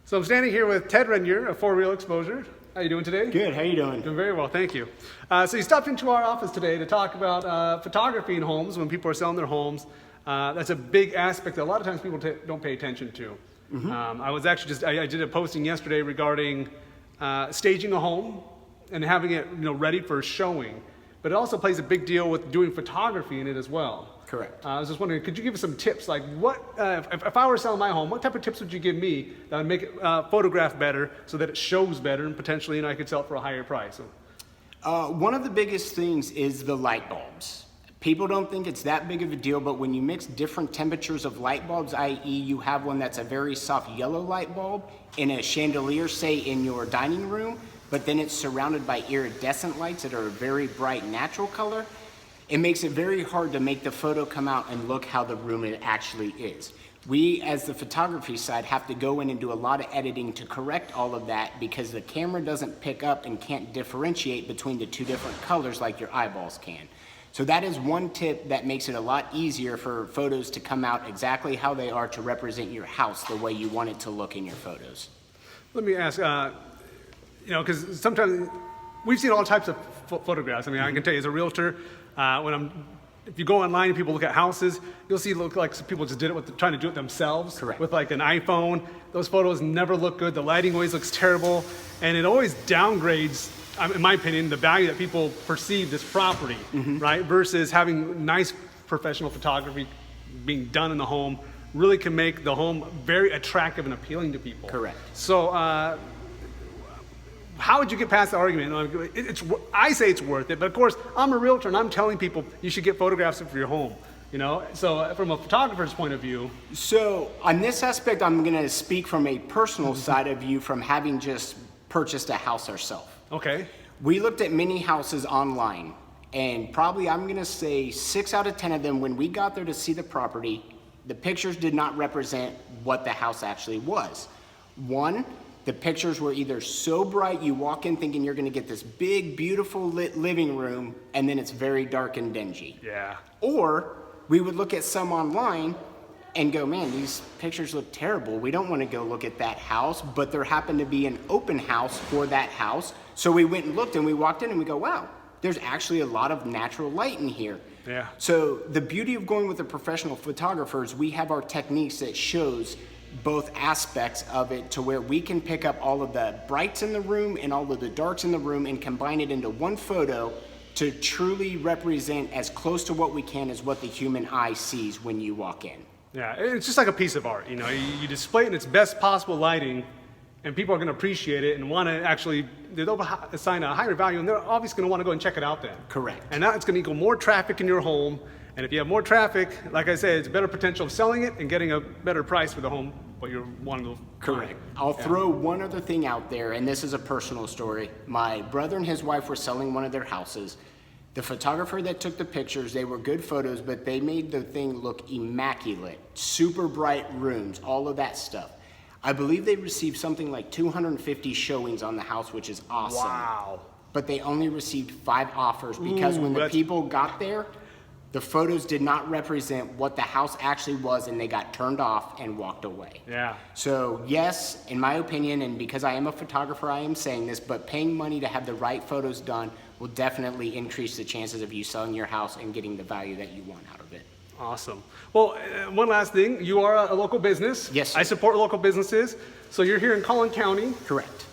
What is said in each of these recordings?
So I'm standing here with Ted Renyer of For Real Exposure. How you doing today? Good, how you doing? Doing very well, thank you. So you stopped into our office today to talk about photography in homes when people are selling their homes. That's a big aspect that a lot of times people don't pay attention to. I was actually I did a posting yesterday regarding staging a home and having it ready for showing. But it also plays a big deal with doing photography in it as well. Correct. I was just wondering, could you give us some tips? Like what, if I were selling my home, what type of tips would you give me that would make it photograph better so that it shows better and potentially I could sell it for a higher price? One of the biggest things is the light bulbs. People don't think it's that big of a deal, but when you mix different temperatures of light bulbs, i.e. you have one that's a very soft yellow light bulb in a chandelier, say in your dining room, but then it's surrounded by iridescent lights that are a very bright natural color, it makes it very hard to make the photo come out and look how the room it actually is. We, as the photography side, have to go in and do a lot of editing to correct all of that because the camera doesn't pick up and can't differentiate between the two different colors like your eyeballs can. So that is one tip that makes it a lot easier for photos to come out exactly how they are to represent your house the way you want it to look in your photos. Let me ask, because sometimes we've seen all types of photographs. I mean, I can tell you as a realtor, if you go online and people look at houses, you'll see it look like people just did it trying to do it themselves. Correct. With like an iPhone. Those photos never look good. The lighting always looks terrible, and it always downgrades, in my opinion, the value that people perceive this property, right? Versus having nice professional photography being done in the home really can make the home very attractive and appealing to people. Correct. So. How would you get past the argument? I say it's worth it, but of course, I'm a realtor and I'm telling people you should get photographs for your home. So from a photographer's point of view. So on this aspect, I'm gonna speak from a personal side of view from having just purchased a house ourselves. Okay. We looked at many houses online, and probably I'm gonna say 6 out of 10 of them, when we got there to see the property, the pictures did not represent what the house actually was. One, the pictures were either so bright you walk in thinking you're gonna get this big, beautiful lit living room, and then it's very dark and dingy. Yeah. Or we would look at some online and go, man, these pictures look terrible. We don't wanna go look at that house, but there happened to be an open house for that house. So we went and looked and we walked in and we go, wow, there's actually a lot of natural light in here. Yeah. So the beauty of going with the professional photographers, we have our techniques that shows both aspects of it to where we can pick up all of the brights in the room and all of the darks in the room and combine it into one photo to truly represent as close to what we can as what the human eye sees when you walk in. Yeah, it's just like a piece of art. You display it in its best possible lighting, and people are going to appreciate it and want to actually, they'll assign a higher value, and they're obviously going to want to go and check it out then. Correct. And now it's going to equal more traffic in your home. And if you have more traffic, like I said, it's a better potential of selling it and getting a better price for the home, what you're wanting to. Correct. I'll throw one other thing out there, and this is a personal story. My brother and his wife were selling one of their houses. The photographer that took the pictures, they were good photos, but they made the thing look immaculate. Super bright rooms, all of that stuff. I believe they received something like 250 showings on the house, which is awesome. Wow. But they only received 5 offers because when the people got there, the photos did not represent what the house actually was, and they got turned off and walked away. Yeah. So yes, in my opinion, and because I am a photographer, I am saying this, but paying money to have the right photos done will definitely increase the chances of you selling your house and getting the value that you want out of it. Awesome. Well, one last thing. You are a local business. Yes, sir. I support local businesses. So you're here in Collin County. Correct.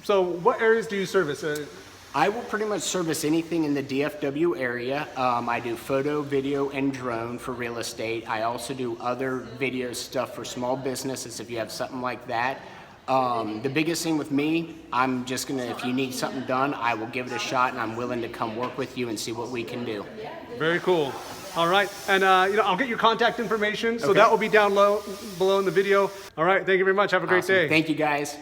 So what areas do you service? I will pretty much service anything in the DFW area. I do photo, video, and drone for real estate. I also do other video stuff for small businesses if you have something like that. The biggest thing with me, I'm just gonna, if you need something done, I will give it a shot, and I'm willing to come work with you and see what we can do. Very cool. All right, and I'll get your contact information, so Okay. that will be down below in the video. All right, thank you very much. Have a great day. Thank you, guys.